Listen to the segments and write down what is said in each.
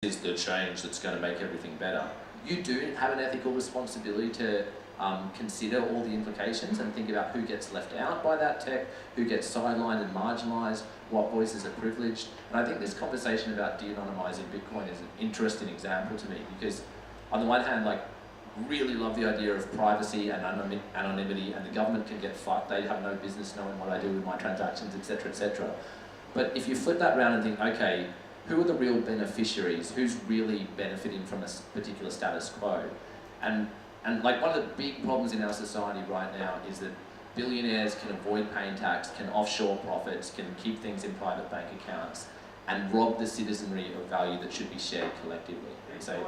is the change that's going to make everything better. You do have an ethical responsibility to consider all the implications and think about who gets left out by that tech, who gets sidelined and marginalised, what voices are privileged. And I think this conversation about de-anonymising Bitcoin is an interesting example to me, because on the one hand, like, really love the idea of privacy and anonymity, and the government can get fucked. They have no business knowing what I do with my transactions, etc., etc. But if you flip that around and think, okay, who are the real beneficiaries? Who's really benefiting from a particular status quo? And like, one of the big problems in our society right now is that billionaires can avoid paying tax, can offshore profits, can keep things in private bank accounts, and rob the citizenry of value that should be shared collectively. So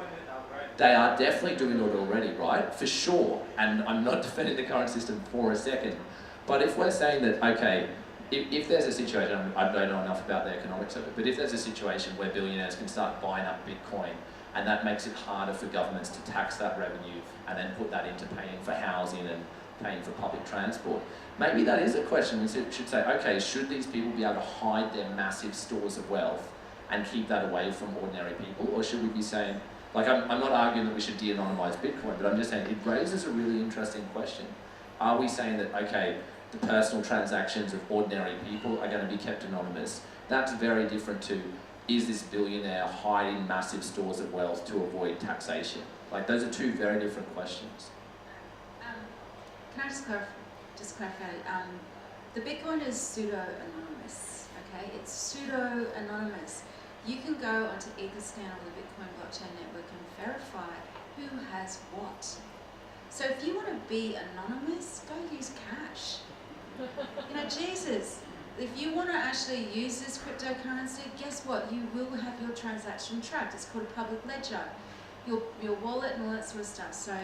they are definitely doing it already, right? For sure. And I'm not defending the current system for a second. But if we're saying that, okay, if there's a situation, I don't know enough about the economics of it, but if there's a situation where billionaires can start buying up Bitcoin, and that makes it harder for governments to tax that revenue and then put that into paying for housing and paying for public transport, maybe that is a question. We should say, okay, should these people be able to hide their massive stores of wealth and keep that away from ordinary people? Or should we be saying, like, I'm not arguing that we should de-anonymise Bitcoin, but I'm just saying it raises a really interesting question. Are we saying that, okay, the personal transactions of ordinary people are going to be kept anonymous? That's very different to, is this billionaire hiding massive stores of wealth to avoid taxation? Like, those are two very different questions. Can I just clarify? The Bitcoin is pseudo-anonymous, okay? It's pseudo-anonymous. You can go onto Etherscan or the Bitcoin blockchain network and verify who has what. So if you want to be anonymous, go use cash. You know, Jesus, if you want to actually use this cryptocurrency, guess what? You will have your transaction tracked. It's called a public ledger, your wallet and all that sort of stuff. So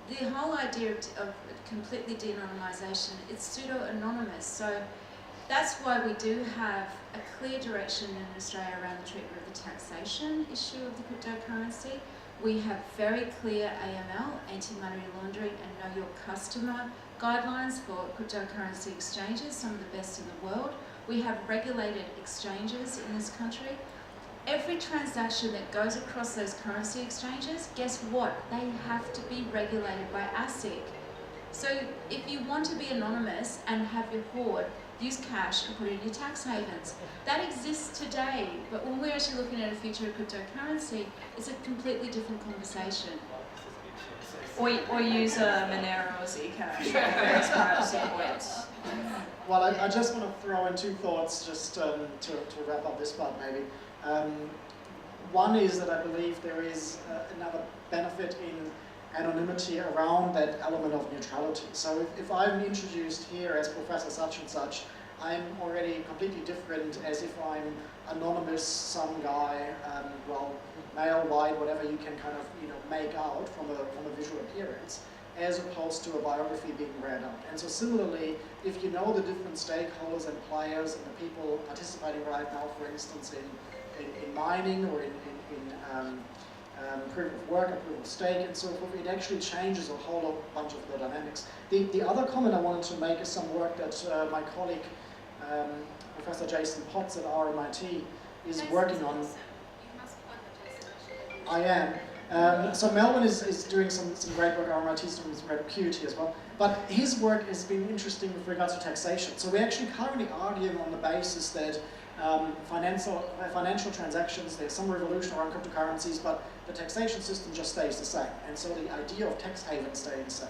the whole idea of completely de-anonymization, it's pseudo-anonymous. So that's why we do have a clear direction in Australia around the treatment of the taxation issue of the cryptocurrency. We have very clear AML, anti-money laundering, and know your customer guidelines for cryptocurrency exchanges, some of the best in the world. We have regulated exchanges in this country. Every transaction that goes across those currency exchanges, guess what? They have to be regulated by ASIC. So if you want to be anonymous and have your hoard, use cash and put it in your tax havens. That exists today, but when we're actually looking at a future of cryptocurrency, it's a completely different conversation. Or use Monero or Zcash for various privacy points. Well, I just want to throw in two thoughts just to wrap up this part maybe. One is that I believe there is another benefit in anonymity around that element of neutrality. So if I'm introduced here as Professor such and such, I'm already completely different as if I'm anonymous, some guy, well, male, white, whatever you can kind of make out from a visual appearance, as opposed to a biography being read out. And so similarly, if you know the different stakeholders and players and the people participating right now, for instance, in mining or in proof of work and proof of stake and so forth, it actually changes a whole bunch of the dynamics. The other comment I wanted to make is some work that my colleague, Professor Jason Potts at RMIT, is working on. I am. So Melbourne is doing some great work, RMIT is doing some great QT as well. But his work has been interesting with regards to taxation. So we're actually currently arguing on the basis that financial transactions, there's some revolution around cryptocurrencies, but the taxation system just stays the same. And so the idea of tax havens staying the same.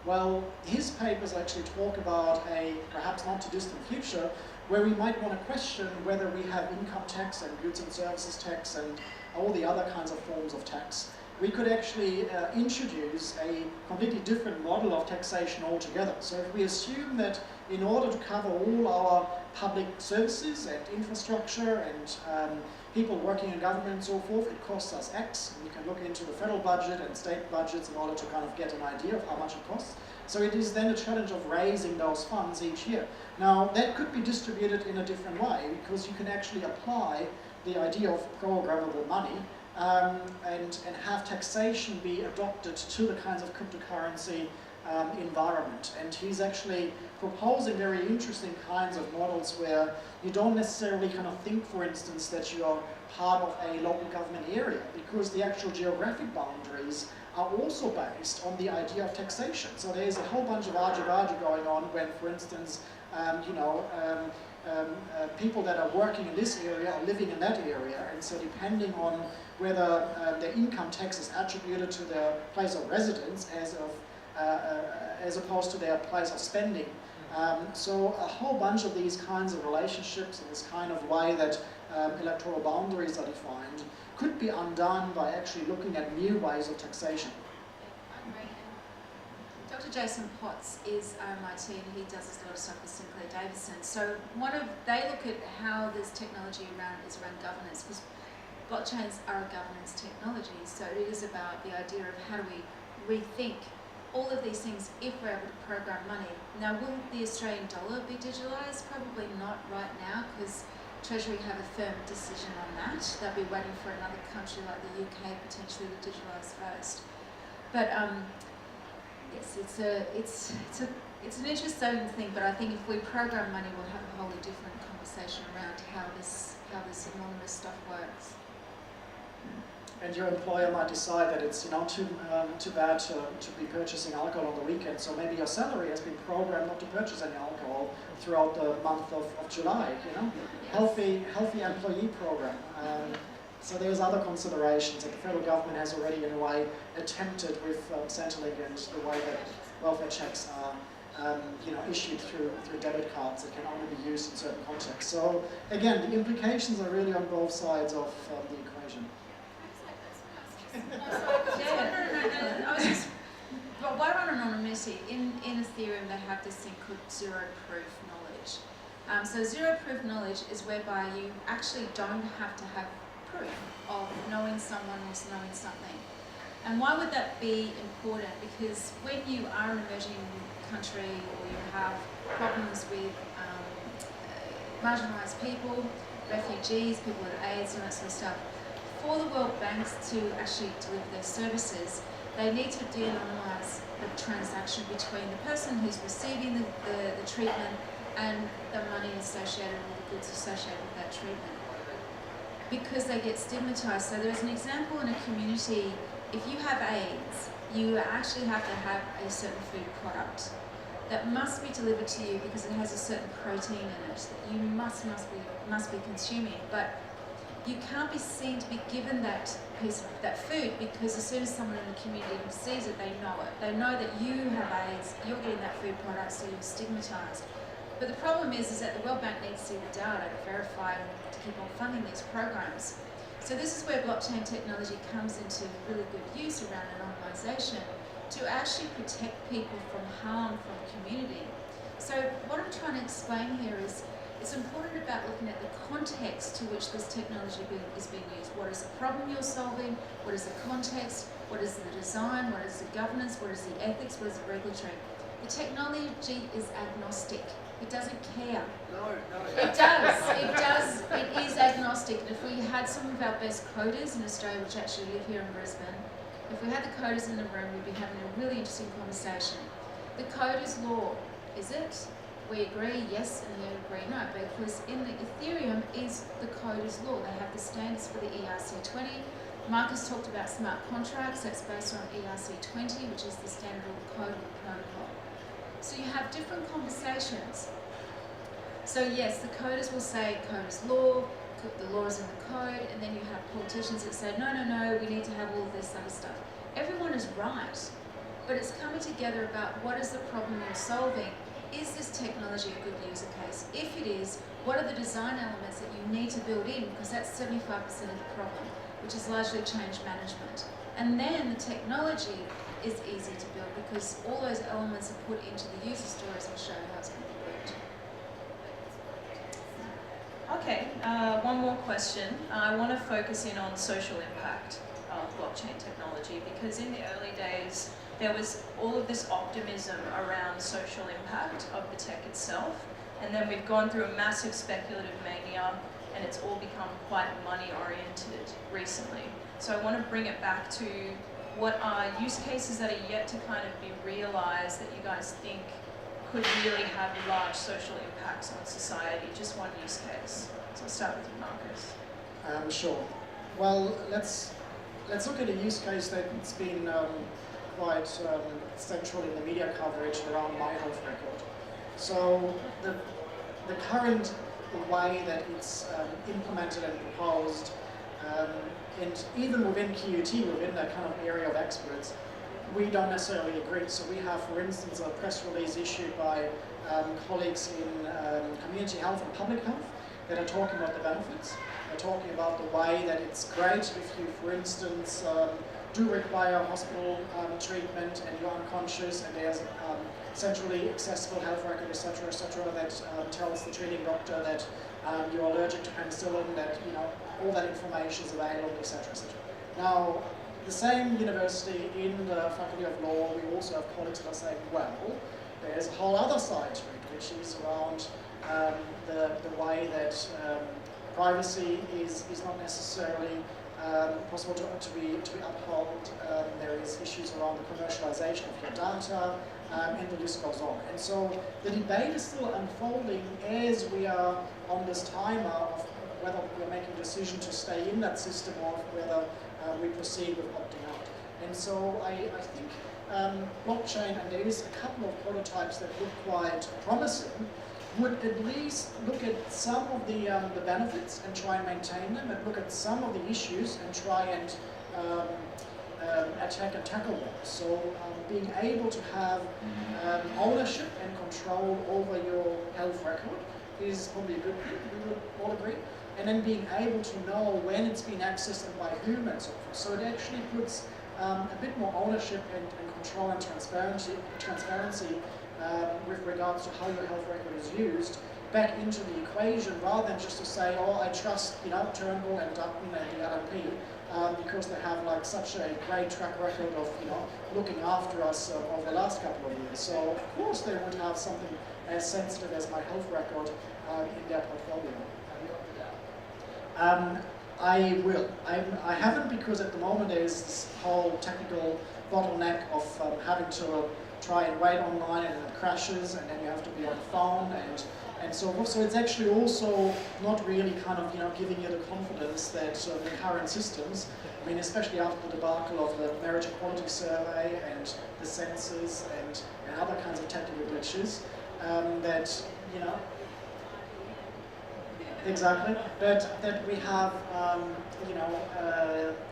Well, his papers actually talk about a perhaps not too distant future where we might want to question whether we have income tax and goods and services tax and all the other kinds of forms of tax. We could actually introduce a completely different model of taxation altogether. So if we assume that in order to cover all our public services and infrastructure and people working in government and so forth, it costs us X. We can look into the federal budget and state budgets in order to kind of get an idea of how much it costs. So it is then a challenge of raising those funds each year. Now, that could be distributed in a different way because you can actually apply the idea of programmable money and have taxation be adopted to the kinds of cryptocurrency environment. And he's actually proposing very interesting kinds of models where you don't necessarily kind of think, for instance, that you're part of a local government area, because the actual geographic boundaries are also based on the idea of taxation. So there's a whole bunch of argy-bargy going on when, for instance, people that are working in this area are living in that area, and so depending on whether their income tax is attributed to their place of residence as opposed to their place of spending. So a whole bunch of these kinds of relationships and this kind of way that electoral boundaries are defined could be undone by actually looking at new ways of taxation. Dr. Jason Potts is RMIT, and he does a lot of stuff with Sinclair Davison. So they look at how this technology is around governance, because blockchains are a governance technology. So it is about the idea of how do we rethink all of these things if we're able to program money. Now, will the Australian dollar be digitalised? Probably not right now, because Treasury have a firm decision on that. They'll be waiting for another country like the UK potentially to digitalise first. But yes, it's an interesting thing. But I think if we program money, we'll have a wholly different conversation around how this anonymous stuff works. And your employer might decide that it's too bad to be purchasing alcohol on the weekend, so maybe your salary has been programmed not to purchase any alcohol throughout the month of July. Healthy employee program. So there's other considerations that the federal government has already in a way attempted with Centrelink and the way that welfare checks are issued through debit cards that can only be used in certain contexts. So again, the implications are really on both sides of the equation. Why run anonymity? In Ethereum, they have this thing called zero proof knowledge. So zero proof knowledge is whereby you actually don't have to have proof of knowing someone or knowing something. And why would that be important? Because when you are an emerging country, or you have problems with marginalised people, refugees, people with AIDS, and that sort of stuff, for the World Banks to actually deliver their services, they need to de-anonymise the transaction between the person who's receiving the treatment and the money associated with the goods associated with that treatment, because they get stigmatised. So there's an example in a community, if you have AIDS, you actually have to have a certain food product that must be delivered to you because it has a certain protein in it that you must be consuming. But you can't be seen to be given that piece of that food, because as soon as someone in the community sees it, they know it. They know that you have AIDS, you're getting that food product, so you're stigmatised. But the problem is that the World Bank needs to see the data to verify and to keep on funding these programs. So this is where blockchain technology comes into really good use around anonymisation, to actually protect people from harm from community. So what I'm trying to explain here is it's important about looking at the context to which this technology is being used. What is the problem you're solving? What is the context? What is the design? What is the governance? What is the ethics? What is the regulatory? The technology is agnostic. It doesn't care. No. It does. It is agnostic. And if we had some of our best coders in Australia, which actually live here in Brisbane, if we had the coders in the room, we'd be having a really interesting conversation. The coders' law, is it? We agree yes, and they agree no, because in the Ethereum is the coders' law. They have the standards for the ERC20. Marcus talked about smart contracts. That's based on ERC20, which is the standard code of the protocol. So you have different conversations. So yes, the coders will say coders' law, the law is in the code, and then you have politicians that say, no, we need to have all of this other stuff. Everyone is right, but it's coming together about what is the problem you're solving. Is this technology a good user case? If it is, what are the design elements that you need to build in? Because that's 75% of the problem, which is largely change management. And then the technology is easy to build because all those elements are put into the user stories. I'll show you how it's going to be built. Okay, one more question. I want to focus in on social impact of blockchain technology, because in the early days, there was all of this optimism around social impact of the tech itself, and then we've gone through a massive speculative mania, and it's all become quite money-oriented recently. So I want to bring it back to what are use cases that are yet to kind of be realised that you guys think could really have large social impacts on society, just one use case. So I'll start with you, Marcus. Sure. Well, let's look at a use case that's been quite central in the media coverage around My Health Record. So the current way that it's implemented and proposed, and even within QUT, within that kind of area of experts, we don't necessarily agree. So we have, for instance, a press release issued by colleagues in community health and public health that are talking about the benefits. They're talking about the way that it's great if you, for instance, do require hospital treatment and you're unconscious and there's centrally accessible health record, etc., that tells the treating doctor that you're allergic to penicillin, that all that information is available, etc., etc. Now, the same university in the Faculty of Law, we also have colleagues that are saying, well, there's a whole other side to it, which is around the way that privacy is not necessarily possible to be upheld. There is issues around the commercialization of your data, and the list goes on. And so the debate is still unfolding as we are on this timer of whether we're making a decision to stay in that system or whether we proceed with opting out. And so I think blockchain, and there is a couple of prototypes that look quite promising, would at least look at some of the benefits and try and maintain them, and look at some of the issues and try and attack and tackle them. So being able to have ownership and control over your health record is probably a good thing, we would all agree. And then being able to know when it's been accessed and by whom and so forth. So it actually puts a bit more ownership and control and transparency with regards to how your health record is used back into the equation, rather than just to say, oh, I trust Turnbull and Dutton and the LNP because they have like such a great track record of looking after us over the last couple of years. So of course they would have something as sensitive as my health record in their portfolio. I will. I haven't, because at the moment there is this whole technical bottleneck of having to try and wait online and it crashes, and then you have to be on the phone and so forth. So it's actually also not really kind of giving you the confidence that the current systems, I mean, especially after the debacle of the marriage equality survey and the census and other kinds of technical glitches, that exactly, that we have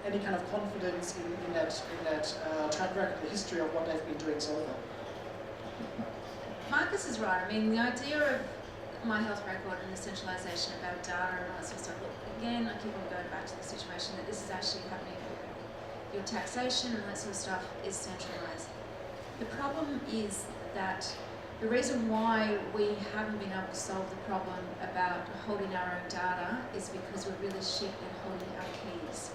any kind of confidence in that track record, the history of what they've been doing so far. Marcus is right. I mean, the idea of My Health Record and the centralisation of our data and all that sort of stuff. Look, again, I keep on going back to the situation that this is actually happening. Your taxation and that sort of stuff is centralised. The problem is that the reason why we haven't been able to solve the problem about holding our own data is because we're really shit at holding our keys.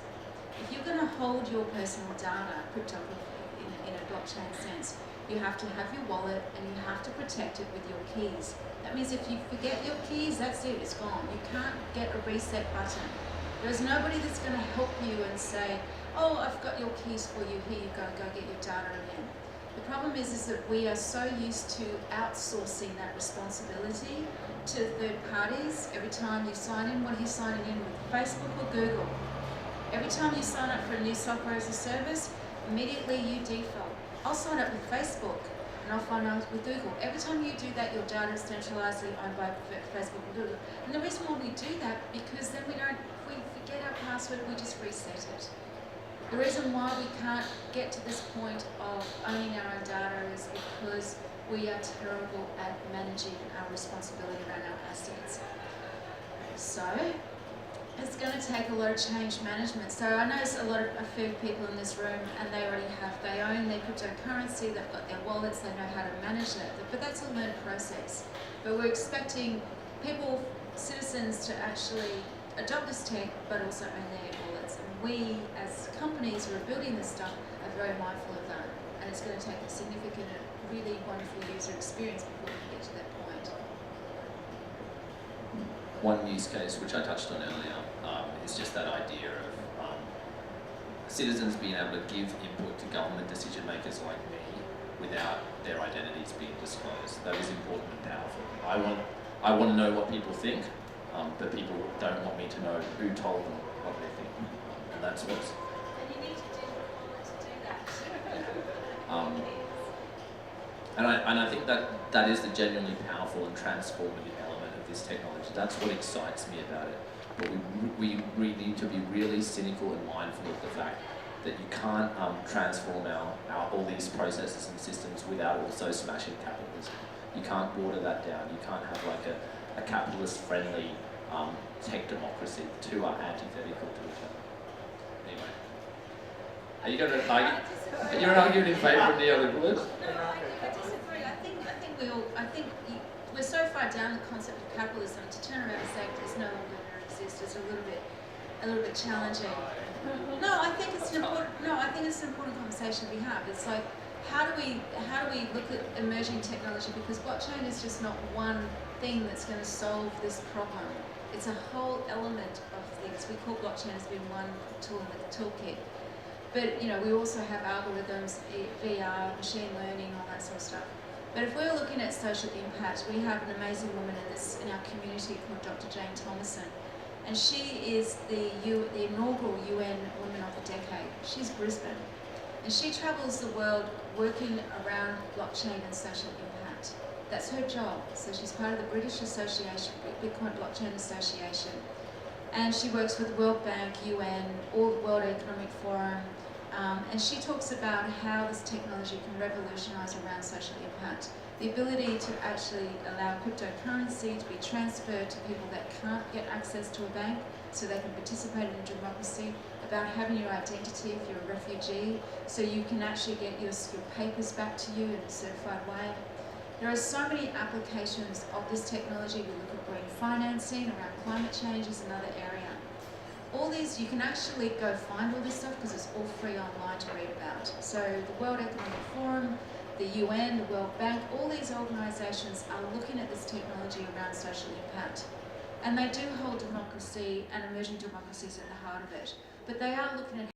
If you're going to hold your personal data, crypto in a blockchain sense, you have to have your wallet and you have to protect it with your keys. That means if you forget your keys, that's it, it's gone. You can't get a reset button. There's nobody that's going to help you and say, oh, I've got your keys for you, here you go get your data again. The problem is that we are so used to outsourcing that responsibility to third parties. Every time you sign in, what are you signing in with, Facebook or Google? Every time you sign up for a new software as a service, immediately you default. I'll sign up with Facebook and I'll sign up with Google. Every time you do that, your data is centralised owned by Facebook and Google. And the reason why we do that, because then we forget our password, we just reset it. The reason why we can't get to this point of owning our own data is because we are terrible at managing our responsibility around our assets. So it's going to take a lot of change management. So I know a few people in this room, and they own their cryptocurrency, they've got their wallets, they know how to manage it, but that's a learned process. But we're expecting people, citizens, to actually adopt this tech, but also own their wallets. And we, as companies who are building this stuff, are very mindful of that. And it's going to take a significant, really wonderful user experience before we can get to that point. One use case, which I touched on earlier, is just that idea of citizens being able to give input to government decision makers like me without their identities being disclosed. That is important and powerful. I want to know what people think, but people don't want me to know who told them what they think. And that's what's... And you need to do to do that. And I think that is the genuinely powerful and transformative element of this technology. That's what excites me about it. But we need to be really cynical and mindful of the fact that you can't transform all these processes and systems without also smashing capitalism. You can't water that down. You can't have like a capitalist-friendly tech democracy. The two are antithetical to each other. Anyway, are you going to argue? You're arguing in favour of neoliberalism? No, I disagree. I think we're so far down the concept of capitalism, to turn around and say it does no longer exist is a little bit challenging. No, I think it's an important conversation we have. It's like, how do we look at emerging technology, because blockchain is just not one thing that's going to solve this problem. It's a whole element of things. We call blockchain as being one tool in the toolkit. But we also have algorithms, VR, machine learning, all that sort of stuff. But if we're looking at social impact, we have an amazing woman in our community called Dr. Jane Thomason. And she is the inaugural UN Woman of the Decade. She's Brisbane. And she travels the world working around blockchain and social impact. That's her job. So she's part of the British Association, Bitcoin Blockchain Association. And she works with the World Bank, UN, all the World Economic Forum. And she talks about how this technology can revolutionise around social impact. The ability to actually allow cryptocurrency to be transferred to people that can't get access to a bank so they can participate in democracy, about having your identity if you're a refugee, so you can actually get your papers back to you in a certified way. There are so many applications of this technology. We look at green financing, around climate change is another area. All these, you can actually go find all this stuff because it's all free online to read about. So the World Economic Forum, the UN, the World Bank, all these organisations are looking at this technology around social impact. And they do hold democracy and emerging democracies at the heart of it. But they are looking at